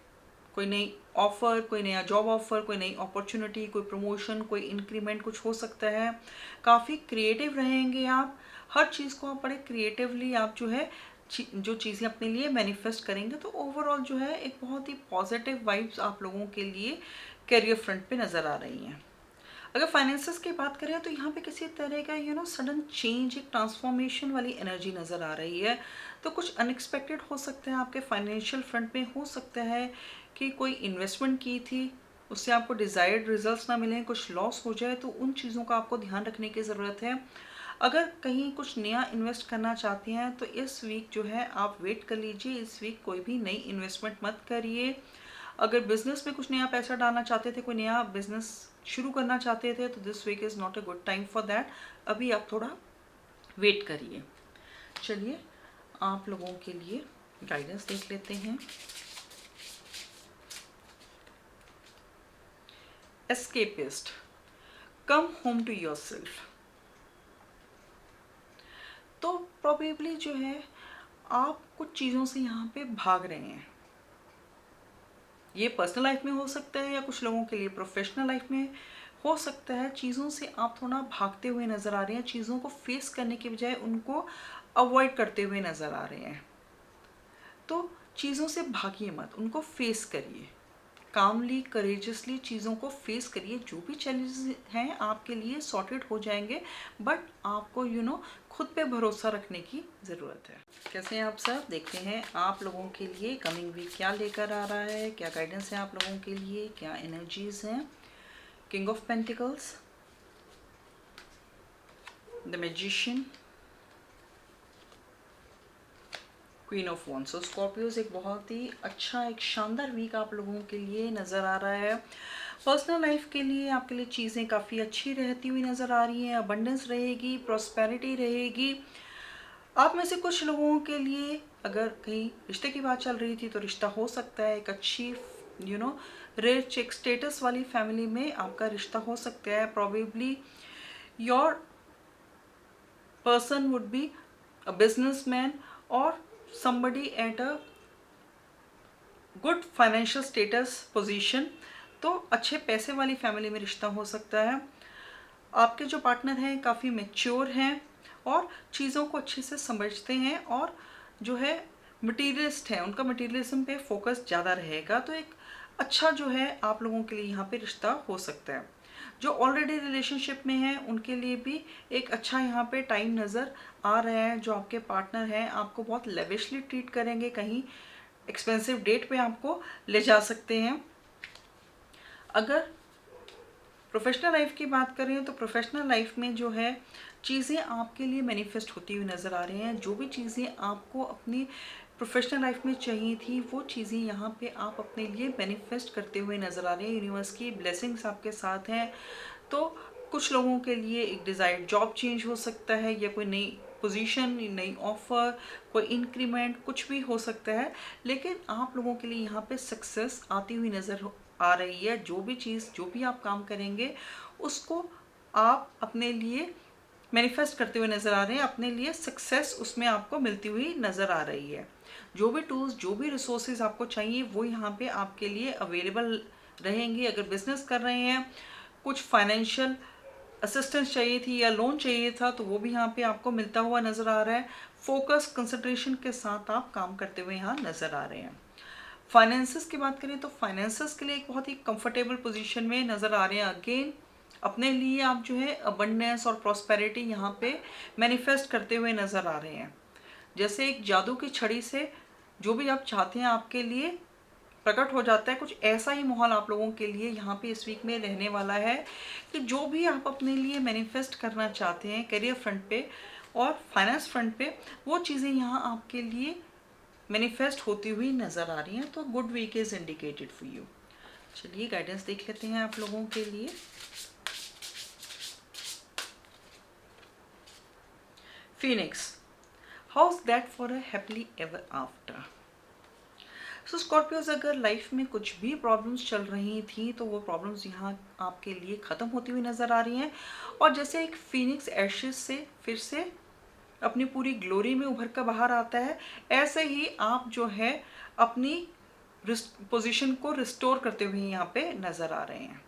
कोई नई ऑफ़र, कोई नया जॉब ऑफ़र, कोई नई अपॉर्चुनिटी, कोई प्रमोशन, कोई इंक्रीमेंट कुछ हो सकता है। काफ़ी क्रिएटिव रहेंगे आप, हर चीज़ को आप बड़े क्रिएटिवली आप जो चीज़ें अपने लिए मैनिफेस्ट करेंगे। तो ओवरऑल एक बहुत ही पॉजिटिव वाइब्स आप लोगों के लिए करियर फ्रंट पे नज़र आ रही हैं। अगर फाइनेंसेस की बात करें तो यहाँ पे किसी तरह का सडन चेंज, एक ट्रांसफॉर्मेशन वाली एनर्जी नज़र आ रही है। तो कुछ अनएक्सपेक्टेड हो सकता है आपके फाइनेंशियल फ्रंट में। हो सकता है कि कोई इन्वेस्टमेंट की थी, उससे आपको डिज़ायर्ड रिजल्ट्स ना मिलें, कुछ लॉस हो जाए, तो उन चीज़ों का आपको ध्यान रखने की ज़रूरत है। अगर कहीं कुछ नया इन्वेस्ट करना चाहते हैं तो इस वीक आप वेट कर लीजिए। इस वीक कोई भी नई इन्वेस्टमेंट मत करिए। अगर बिजनेस में कुछ नया पैसा डालना चाहते थे, कोई नया बिजनेस शुरू करना चाहते थे, तो this week is not a good time for that. अभी आप थोड़ा वेट करिए। चलिए आप लोगों के लिए गाइडेंस देख लेते हैं। Escapist, come home to yourself. तो प्रोबेबली आप कुछ चीज़ों से यहाँ पे भाग रहे हैं। ये पर्सनल लाइफ में हो सकता है या कुछ लोगों के लिए प्रोफेशनल लाइफ में हो सकता है। चीज़ों से आप थोड़ा भागते हुए नज़र आ रहे हैं, चीज़ों को फेस करने के बजाय उनको अवॉइड करते हुए नज़र आ रहे हैं। तो चीज़ों से भागिए मत, उनको फेस करिए। कामली, करेजियसली चीज़ों को फेस करिए। जो भी चैलेंजेस हैं आपके लिए सॉर्टेड हो जाएंगे, बट आपको खुद पे भरोसा रखने की ज़रूरत है। कैसे हैं आप सब? देखते हैं आप लोगों के लिए कमिंग वीक क्या लेकर आ रहा है, क्या गाइडेंस है आप लोगों के लिए, क्या एनर्जीज हैं। King of pentacles, the magician, queen of wands. So Scorpios, एक बहुत ही अच्छा, एक शानदार वीक आप लोगों के लिए नज़र आ रहा है। पर्सनल लाइफ के लिए आपके लिए चीज़ें काफ़ी अच्छी रहती हुई नज़र आ रही हैं। अबंडेंस रहेगी, प्रॉस्पेरिटी रहेगी। आप में से कुछ लोगों के लिए अगर कहीं रिश्ते की बात चल रही थी तो रिश्ता हो सकता है। एक अच्छी रिच, एक स्टेटस वाली फैमिली में आपका रिश्ता हो सकता है। Probably your person would be a businessman or somebody at a good financial status position। तो अच्छे पैसे वाली फैमिली में रिश्ता हो सकता है। आपके जो पार्टनर हैं काफ़ी मैच्योर हैं और चीज़ों को अच्छे से समझते हैं, और मटीरियलिस्ट है, उनका मटीरियलिज्म पे फोकस ज़्यादा रहेगा। तो एक अच्छा आप लोगों के लिए यहाँ पे रिश्ता हो सकता है। जो ऑलरेडी रिलेशनशिप में हैं उनके लिए भी एक अच्छा यहाँ पे टाइम नज़र आ रहा है। जो आपके पार्टनर हैं आपको बहुत लेविशली ट्रीट करेंगे, कहीं एक्सपेंसिव डेट पे आपको ले जा सकते हैं। अगर प्रोफेशनल लाइफ की बात करें तो प्रोफेशनल लाइफ में चीज़ें आपके लिए मैनिफेस्ट होती हुई नज़र आ रही हैं। जो भी चीज़ें आपको अपनी प्रोफेशनल लाइफ में चाहिए थी, वो चीज़ें यहाँ पे आप अपने लिए मैनिफेस्ट करते हुए नज़र आ रहे हैं। यूनिवर्स की ब्लेसिंग्स आपके साथ हैं। तो कुछ लोगों के लिए एक डिज़ायर्ड जॉब चेंज हो सकता है, या कोई नई पोजीशन, नई ऑफ़र, कोई इंक्रीमेंट, कुछ भी हो सकता है। लेकिन आप लोगों के लिए यहाँ पे सक्सेस आती हुई नज़र आ रही है। जो भी चीज़, जो भी आप काम करेंगे, उसको आप अपने लिए मैनिफेस्ट करते हुए नज़र आ रहे हैं। अपने लिए सक्सेस उसमें आपको मिलती हुई नज़र आ रही है। जो भी टूल्स, जो भी रिसोर्सेज आपको चाहिए, वो यहाँ पे आपके लिए अवेलेबल रहेंगे। अगर बिजनेस कर रहे हैं, कुछ फाइनेंशियल असिस्टेंस चाहिए थी या लोन चाहिए था, तो वो भी यहाँ पे आपको मिलता हुआ नज़र आ रहा है। फोकस, कंसंट्रेशन के साथ आप काम करते हुए यहाँ नज़र आ रहे हैं। फाइनेंसेस की बात करें तो फाइनेंसेस के लिए एक बहुत ही कंफर्टेबल पोजीशन में नज़र आ रहे हैं। अगेन अपने लिए आप जो है अबंडेंस और प्रॉस्पेरिटी यहाँ पे मैनिफेस्ट करते हुए नज़र आ रहे हैं। जैसे एक जादू की छड़ी से जो भी आप चाहते हैं आपके लिए प्रकट हो जाता है। कुछ ऐसा ही माहौल आप लोगों के लिए यहाँ पे इस वीक में रहने वाला है कि जो भी आप अपने लिए मैनिफेस्ट करना चाहते हैं करियर फ्रंट पे और फाइनेंस फ्रंट पे, वो चीज़ें यहाँ आपके लिए मैनिफेस्ट होती हुई नज़र आ रही हैं। तो good week is indicated for you. चलिए गाइडेंस देख लेते हैं आप लोगों के लिए। Phoenix, how's that for a happily ever after? So Scorpios, अगर लाइफ में कुछ भी प्रॉब्लम्स चल रही थी, तो वो प्रॉब्लम्स यहाँ आपके लिए ख़त्म होती हुई नज़र आ रही हैं। और जैसे एक फीनिक्स एशेस से फिर से अपनी पूरी ग्लोरी में उभर कर बाहर आता है, ऐसे ही आप जो है अपनी पोजीशन को रिस्टोर करते हुए यहाँ पे नज़र आ रहे हैं।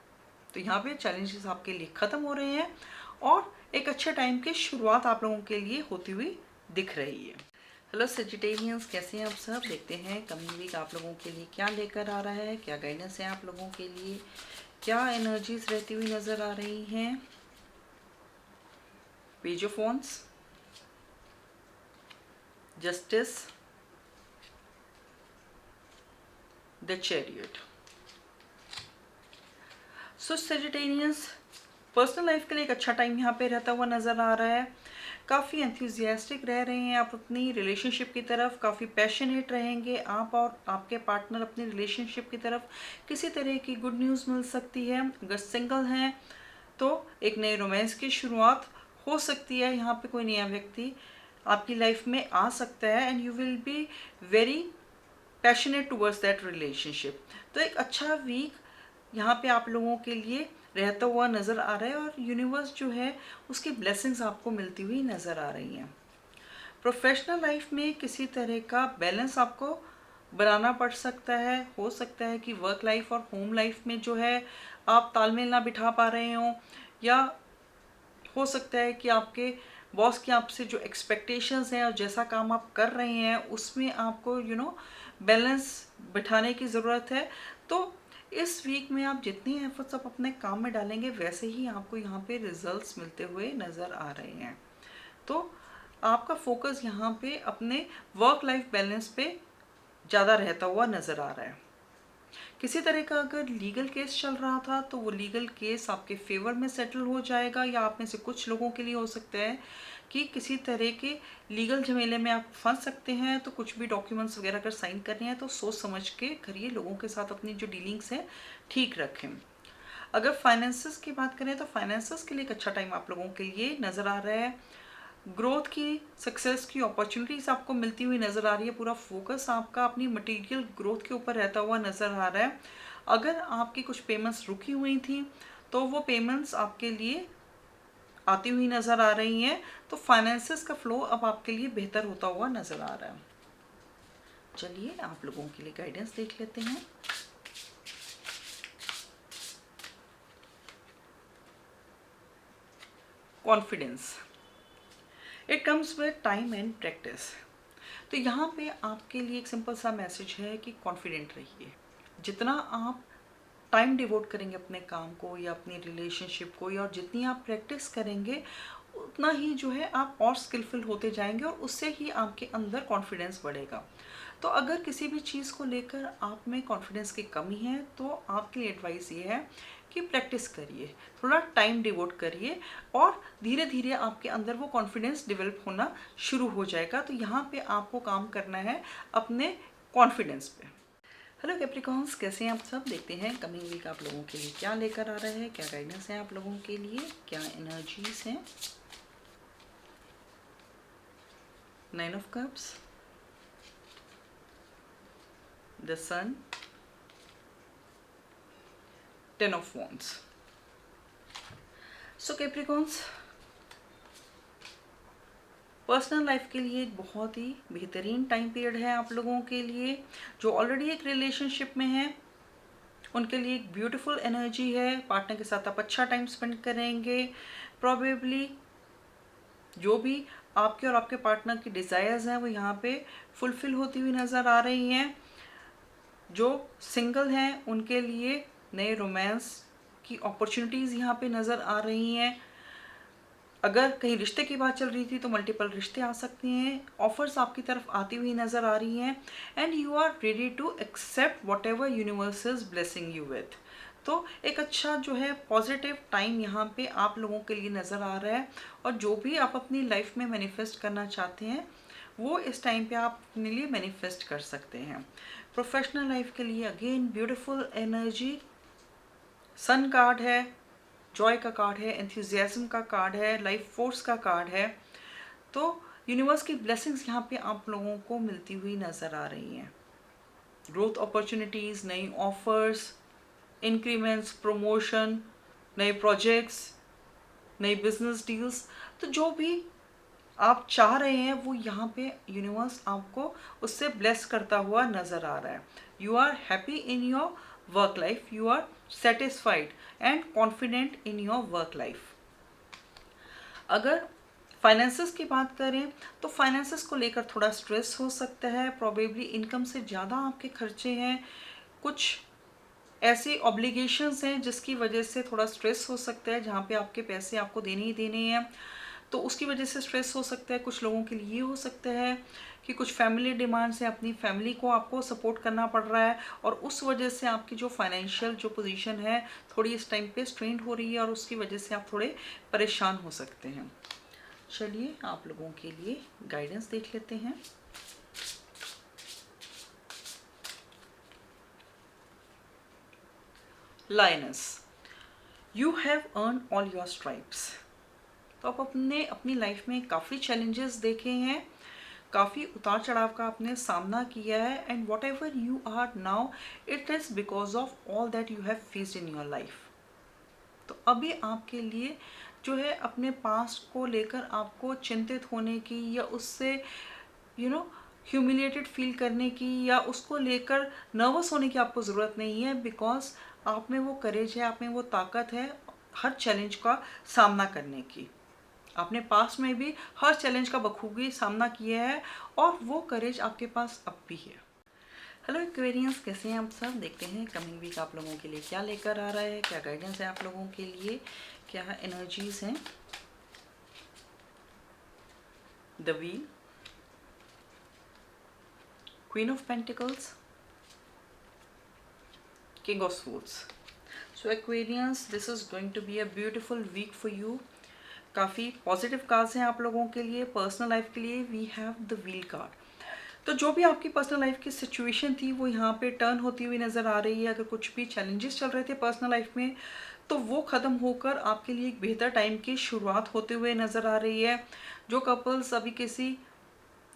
तो यहाँ पे चैलेंजेस आपके लिए ख़त्म हो रहे हैं और एक अच्छे टाइम की शुरुआत आप लोगों के लिए होती हुई दिख रही है। हेलो सेजिटेरियंस, कैसे हैं आप सब? देखते हैं कमिंग वीक आप लोगों के लिए क्या लेकर आ रहा है, क्या गाइडेंस है आप लोगों के लिए, क्या एनर्जीज रहती हुई नज़र आ रही हैं। Page of wands, justice, the chariot. So Sagittarians, personal life के लिए एक अच्छा टाइम यहाँ पे रहता हुआ नज़र आ रहा है। काफ़ी एंथुजियास्टिक रह रहे हैं आप अपनी रिलेशनशिप की तरफ, काफ़ी पैशनेट रहेंगे आप और आपके पार्टनर अपनी रिलेशनशिप की तरफ। किसी तरह की गुड न्यूज़ मिल सकती है। अगर सिंगल हैं तो एक नए रोमांस की शुरुआत हो सकती है। यहाँ पे कोई नया व्यक्ति आपकी लाइफ में आ सकता है and you will be very passionate towards that relationship. तो एक अच्छा वीक यहाँ पे आप लोगों के लिए रहता हुआ नज़र आ रहा है और यूनिवर्स जो है उसकी ब्लेसिंग्स आपको मिलती हुई नज़र आ रही हैं। प्रोफेशनल लाइफ में किसी तरह का बैलेंस आपको बनाना पड़ सकता है। हो सकता है कि वर्क लाइफ और होम लाइफ में जो है आप तालमेल ना बिठा पा रहे हो, या हो सकता है कि आपके बॉस की आपसे जो एक्सपेक्टेशंस हैं और जैसा काम आप कर रहे हैं उसमें आपको बैलेंस बिठाने की ज़रूरत है। तो इस वीक में आप जितनी एफर्ट्स आप अपने काम में डालेंगे, वैसे ही आपको यहाँ पे रिजल्ट्स मिलते हुए नज़र आ रहे हैं। तो आपका फोकस यहाँ पे अपने वर्क लाइफ बैलेंस पे ज़्यादा रहता हुआ नज़र आ रहा है। किसी तरह का अगर लीगल केस चल रहा था तो वो लीगल केस आपके फेवर में सेटल हो जाएगा, या आप में से कुछ लोगों के लिए हो सकता है कि किसी तरह के लीगल झमेले में आप फंस सकते हैं। तो कुछ भी डॉक्यूमेंट्स वगैरह अगर साइन करने हैं तो सोच समझ के करिए, लोगों के साथ अपनी जो डीलिंग्स हैं ठीक रखें। अगर फाइनेंसेस की बात करें तो फाइनेंसेस के लिए एक अच्छा टाइम आप लोगों के लिए नज़र आ रहा है। ग्रोथ की, सक्सेस की अपॉर्चुनिटीज आपको मिलती हुई नज़र आ रही है। पूरा फोकस आपका अपनी मटेरियल ग्रोथ के ऊपर रहता हुआ नज़र आ रहा है। अगर आपकी कुछ पेमेंट्स रुकी हुई थी तो वो पेमेंट्स आपके लिए आती हुई नज़र आ रही हैं। तो फाइनेंसेस का फ्लो अब आपके लिए बेहतर होता हुआ नज़र आ रहा है। चलिए आप लोगों के लिए गाइडेंस देख लेते हैं। Confidence, it comes with time and practice. तो यहाँ पे आपके लिए एक सिंपल सा मैसेज है कि कॉन्फिडेंट रहिए। जितना आप टाइम डिवोट करेंगे अपने काम को या अपनी रिलेशनशिप को, या जितनी आप प्रैक्टिस करेंगे उतना ही जो है आप और स्किलफुल होते जाएंगे और उससे ही आपके अंदर कॉन्फिडेंस बढ़ेगा। तो अगर किसी भी चीज़ को लेकर आप में कॉन्फिडेंस की कमी है तो आपके लिए एडवाइस ये है कि प्रैक्टिस करिए, थोड़ा टाइम डिवोट करिए और धीरे धीरे आपके अंदर वो कॉन्फिडेंस डेवलप होना शुरू हो जाएगा। तो यहाँ पे आपको काम करना है अपने कॉन्फिडेंस पे। हेलो कैप्रिकॉन्स, कैसे हैं आप सब? देखते हैं कमिंग वीक आप लोगों के लिए क्या लेकर आ रहा है, क्या गाइडेंस है आप लोगों के लिए, क्या एनर्जीज हैं। 9 of Cups, the Sun, 10 of Wands. So Capricorns, personal life के लिए एक बहुत ही बेहतरीन टाइम पीरियड है आप लोगों के लिए। जो ऑलरेडी एक रिलेशनशिप में है उनके लिए एक ब्यूटीफुल एनर्जी है। पार्टनर के साथ आप अच्छा टाइम स्पेंड करेंगे। प्रॉबेबली जो भी आपके और आपके पार्टनर की डिज़ायर्स हैं वो यहाँ पे फुलफिल होती हुई नज़र आ रही हैं। जो सिंगल हैं उनके लिए नए रोमांस की अपॉर्चुनिटीज़ यहाँ पे नज़र आ रही हैं। अगर कहीं रिश्ते की बात चल रही थी तो मल्टीपल रिश्ते आ सकते हैं। ऑफर्स आपकी तरफ आती हुई नज़र आ रही हैं and you are ready to accept whatever universe is blessing you with. तो एक अच्छा जो है पॉजिटिव टाइम यहाँ पे आप लोगों के लिए नज़र आ रहा है। और जो भी आप अपनी लाइफ में मैनिफेस्ट करना चाहते हैं वो इस टाइम पे आप अपने लिए मैनिफेस्ट कर सकते हैं। प्रोफेशनल लाइफ के लिए again beautiful energy, sun card है, जॉय का कार्ड है, एंथुजियाज्म का कार्ड है, लाइफ फोर्स का कार्ड है। तो यूनिवर्स की ब्लेसिंग्स यहाँ पे आप लोगों को मिलती हुई नज़र आ रही हैं। ग्रोथ अपॉर्चुनिटीज़, नई ऑफर्स, इंक्रीमेंट्स, प्रमोशन, नए प्रोजेक्ट्स, नई बिजनेस डील्स। तो जो भी आप चाह रहे हैं वो यहाँ पे यूनिवर्स आपको उससे ब्लेस करता हुआ नज़र आ रहा है। You are happy in your work life, you are satisfied and confident in your work life. अगर फाइनेंसेस की बात करें तो फाइनेंसेस को लेकर थोड़ा स्ट्रेस हो सकता है। प्रॉबेबली इनकम से ज़्यादा आपके खर्चे हैं, कुछ ऐसे ऑब्लिगेशंस हैं जिसकी वजह से थोड़ा स्ट्रेस हो सकता है, जहाँ पे आपके पैसे आपको देने ही देने हैं तो उसकी वजह से स्ट्रेस हो सकता है। कुछ लोगों के लिए ये हो सकता है कि कुछ फैमिली डिमांड्स है, अपनी फैमिली को आपको सपोर्ट करना पड़ रहा है और उस वजह से आपकी जो फाइनेंशियल जो पोजीशन है थोड़ी इस टाइम पे स्ट्रेंड हो रही है और उसकी वजह से आप थोड़े परेशान हो सकते हैं। चलिए आप लोगों के लिए गाइडेंस देख लेते हैं। Lioness, you have earn all your stripes. तो आप अपनी लाइफ में काफ़ी चैलेंजेस देखे हैं, काफ़ी उतार चढ़ाव का आपने सामना किया है and whatever you are now it is because of all that you have faced in your life. तो अभी आपके लिए जो है अपने पास्ट को लेकर आपको चिंतित होने की या उससे ह्यूमिलिएटेड फील करने की या उसको लेकर नर्वस होने की आपको ज़रूरत नहीं है। बिकॉज आप में वो करेज है, आप में वो ताकत है हर चैलेंज का सामना करने की। आपने पास्ट में भी हर चैलेंज का बखूबी सामना किया है और वो करेज आपके पास अब भी है। हेलो एक्वेरियंस, कैसे हैं आप सब? देखते हैं कमिंग वीक आप लोगों के लिए क्या लेकर आ रहा है, क्या गाइडेंस है आप लोगों के लिए, क्या एनर्जीज हैं। The wheel, queen of pentacles, king of swords. So Aquarians, this is going to be a beautiful week for you. काफ़ी पॉजिटिव कार्ड्स हैं आप लोगों के लिए। पर्सनल लाइफ के लिए we have the wheel card. तो जो भी आपकी पर्सनल लाइफ की सिचुएशन थी वो यहाँ पे टर्न होती हुई नज़र आ रही है। अगर कुछ भी चैलेंजेस चल रहे थे पर्सनल लाइफ में तो वो ख़त्म होकर आपके लिए एक बेहतर टाइम की शुरुआत होते हुए नज़र आ रही है। जो कपल्स अभी किसी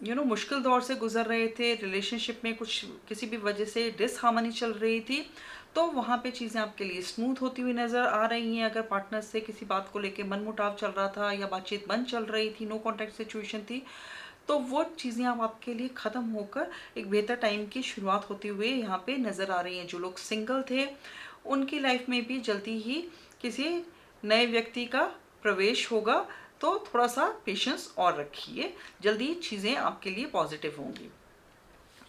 मुश्किल दौर से गुजर रहे थे, रिलेशनशिप में कुछ किसी भी वजह से डिसहार्मनी चल रही थी, तो वहाँ पे चीज़ें आपके लिए स्मूथ होती हुई नज़र आ रही हैं। अगर पार्टनर से किसी बात को लेके मनमुटाव चल रहा था या बातचीत बंद चल रही थी, नो कॉन्टैक्ट सिचुएशन थी, तो वो चीज़ें अब आपके लिए ख़त्म होकर एक बेहतर टाइम की शुरुआत होती हुई यहाँ पे नज़र आ रही हैं। जो लोग सिंगल थे उनकी लाइफ में भी जल्दी ही किसी नए व्यक्ति का प्रवेश होगा, तो थोड़ा सा पेशेंस और रखिए, जल्दी चीज़ें आपके लिए पॉजिटिव होंगी।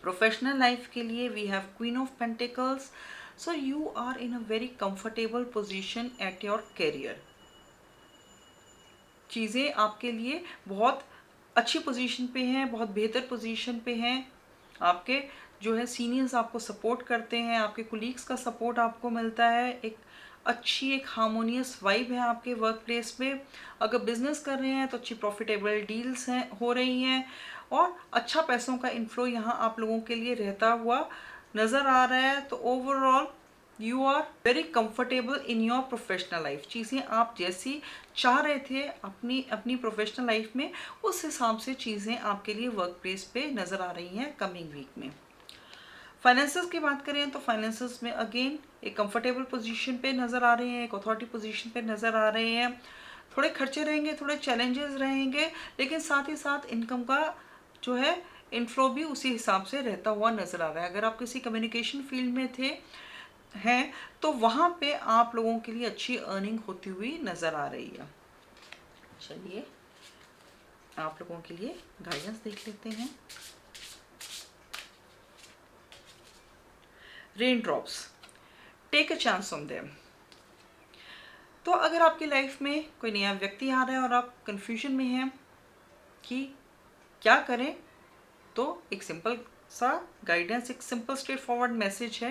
प्रोफेशनल लाइफ के लिए we have queen of pentacles. So you are in a very comfortable position at your career. चीज़ें आपके लिए बहुत अच्छी पोजीशन पे हैं, बहुत बेहतर पोजीशन पे हैं। आपके जो है सीनियर्स आपको सपोर्ट करते हैं, आपके कोलीग्स का सपोर्ट आपको मिलता है, एक अच्छी एक हार्मोनियस वाइब है आपके वर्क प्लेस में। अगर बिजनेस कर रहे हैं तो अच्छी प्रॉफिटेबल डील्स हैं हो रही हैं और अच्छा पैसों का इन्फ्लो यहाँ आप लोगों के लिए रहता हुआ नज़र आ रहा है। तो overall you are very comfortable in your professional life. चीज़ें आप जैसी चाह रहे थे अपनी अपनी प्रोफेशनल लाइफ में, उस हिसाब से चीज़ें आपके लिए वर्क प्लेस पे नज़र आ रही हैं कमिंग वीक में। फाइनेंसेस की बात करें तो फाइनेंसेस में अगेन एक कंफर्टेबल पोजीशन पे नज़र आ रहे हैं, एक अथॉरिटी पोजीशन पे नज़र आ रहे हैं। थोड़े खर्चे रहेंगे, थोड़े चैलेंजेस रहेंगे, लेकिन साथ ही साथ इनकम का जो है इनफ्लो भी उसी हिसाब से रहता हुआ नज़र आ रहा है। अगर आप किसी कम्युनिकेशन फील्ड में थे हैं तो वहाँ पे आप लोगों के लिए अच्छी अर्निंग होती हुई नज़र आ रही है। चलिए आप लोगों के लिए गाइडेंस देख लेते हैं। Rain drops, take a chance on them. तो अगर आपकी लाइफ में कोई नया व्यक्ति आ रहा है और आप कंफ्यूजन में हैं कि क्या करें, तो एक सिंपल सा गाइडेंस, एक सिंपल स्ट्रेट फॉरवर्ड मैसेज है,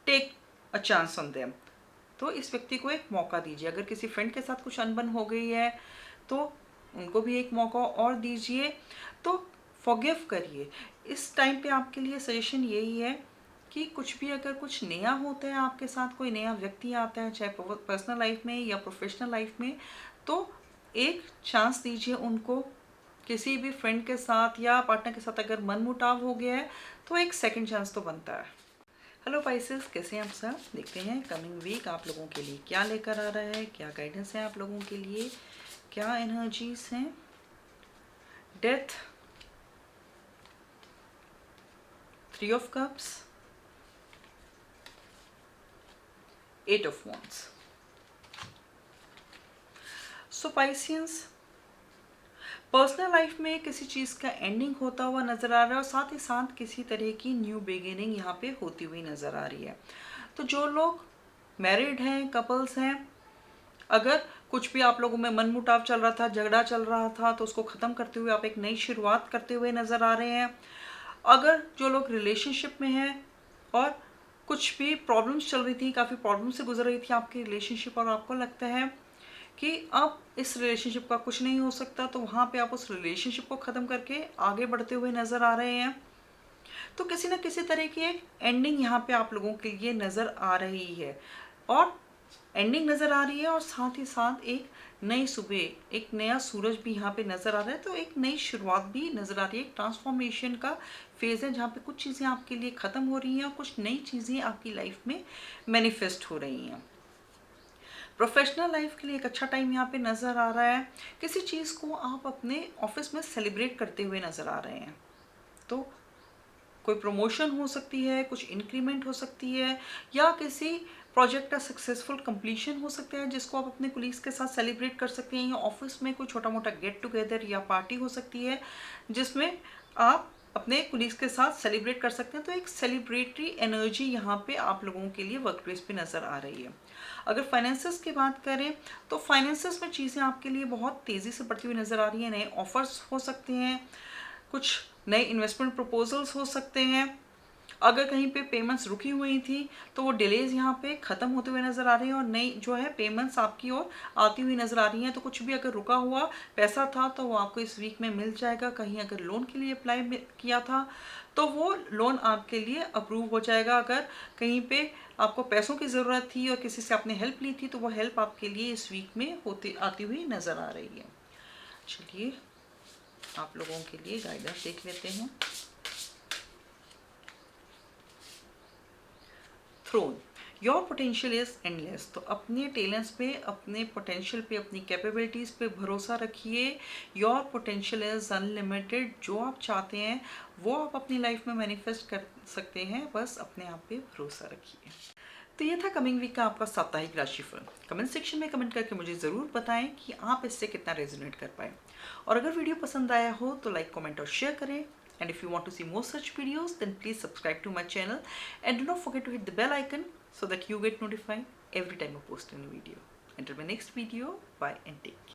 take a chance on them. तो इस व्यक्ति को एक मौका दीजिए। अगर किसी फ्रेंड के साथ कुछ अनबन हो गई है तो उनको भी एक मौका और दीजिए। तो फॉरगिव करिए। इस टाइम पे आपके लिए सजेशन यही है कि कुछ भी अगर कुछ नया होता है आपके साथ, कोई नया व्यक्ति आता है चाहे पर्सनल लाइफ में या प्रोफेशनल लाइफ में, तो एक चांस दीजिए उनको। किसी भी फ्रेंड के साथ या पार्टनर के साथ अगर मनमुटाव हो गया है तो एक सेकंड चांस तो बनता है। हेलो पाइसेस, कैसे हैं आप सब? देखते हैं कमिंग वीक आप लोगों के लिए क्या लेकर आ रहा है, क्या गाइडेंस है आप लोगों के लिए, क्या एनर्जीज हैं। Death, 3 of cups, 8 of wands. So Pisceans, personal life में किसी चीज़ का एंडिंग होता हुआ नज़र आ रहा है और साथ ही साथ किसी तरह की न्यू बिगिनिंग यहाँ पे होती हुई नज़र आ रही है। तो जो लोग मैरिड हैं, कपल्स हैं, अगर कुछ भी आप लोगों में मनमुटाव चल रहा था, झगड़ा चल रहा था, तो उसको ख़त्म करते हुए आप एक नई शुरुआत करते हुए नज़र आ रहे हैं। अगर जो लोग रिलेशनशिप में हैं और कुछ भी प्रॉब्लम्स चल रही थी, काफ़ी प्रॉब्लम से गुजर रही थी आपकी रिलेशनशिप और आपको लगता है कि अब इस रिलेशनशिप का कुछ नहीं हो सकता, तो वहाँ पे आप उस रिलेशनशिप को ख़त्म करके आगे बढ़ते हुए नज़र आ रहे हैं। तो किसी न किसी तरह की एक एंडिंग यहाँ पे आप लोगों के लिए नज़र आ रही है और एंडिंग नज़र आ रही है और साथ ही साथ एक नई सुबह, एक नया सूरज भी यहाँ पे नज़र आ रहा है। तो एक नई शुरुआत भी नज़र आ रही है। एक ट्रांसफॉर्मेशन का फेज़ है जहाँ पे कुछ चीज़ें आपके लिए ख़त्म हो रही हैं और कुछ नई चीज़ें आपकी लाइफ में मैनिफेस्ट हो रही हैं। प्रोफेशनल लाइफ के लिए एक अच्छा टाइम यहाँ पे नज़र आ रहा है। किसी चीज़ को आप अपने ऑफिस में सेलिब्रेट करते हुए नज़र आ रहे हैं। तो कोई प्रमोशन हो सकती है, कुछ इंक्रीमेंट हो सकती है या किसी प्रोजेक्ट का सक्सेसफुल कंप्लीशन हो सकता है जिसको आप अपने कोलीग्स के साथ सेलिब्रेट कर सकते हैं। या ऑफिस में कोई छोटा मोटा गेट टुगेदर या पार्टी हो सकती है जिसमें आप अपने कोलीग्स के साथ सेलिब्रेट कर सकते हैं। तो एक सेलिब्रेटरी एनर्जी यहाँ पे आप लोगों के लिए वर्क प्लेस पे नज़र आ रही है। अगर फाइनेंसेस की बात करें तो फाइनेंसेस में चीज़ें आपके लिए बहुत तेज़ी से बढ़ती हुई नज़र आ रही हैं। नए ऑफर्स हो सकते हैं, कुछ नए इन्वेस्टमेंट प्रपोजल्स हो सकते हैं। अगर कहीं पे पेमेंट्स रुकी हुई थी तो वो डिलेज यहाँ पे ख़त्म होते हुए नज़र आ रही हैं और नई जो है पेमेंट्स आपकी ओर आती हुई नज़र आ रही हैं। तो कुछ भी अगर रुका हुआ पैसा था तो वो आपको इस वीक में मिल जाएगा। कहीं अगर लोन के लिए अप्लाई किया था तो वो लोन आपके लिए अप्रूव हो जाएगा। अगर कहीं पे आपको पैसों की ज़रूरत थी और किसी से आपने हेल्प ली थी तो वो हेल्प आपके लिए इस वीक में आती हुई नज़र आ रही है। चलिए आप लोगों के लिए गाइडेंस देख लेते हैं। Throne, your potential is endless. तो अपने टैलेंट्स पे, अपने पोटेंशियल पे, अपनी कैपेबिलिटीज़ पे भरोसा रखिए। Your potential is unlimited. जो आप चाहते हैं वो आप अपनी लाइफ में मैनिफेस्ट कर सकते हैं, बस अपने आप पे भरोसा रखिए। तो ये था कमिंग वीक का आपका साप्ताहिक राशिफल। कमेंट सेक्शन में कमेंट करके मुझे ज़रूर बताएं कि आप इससे कितना रेजोनेट कर पाए। और अगर वीडियो पसंद आया हो तो लाइक, कमेंट और शेयर करें। And if you want to see more such videos, then please subscribe to my channel and do not forget to hit the bell icon so that you get notified every time I post a new video. Until my next video, bye and take care.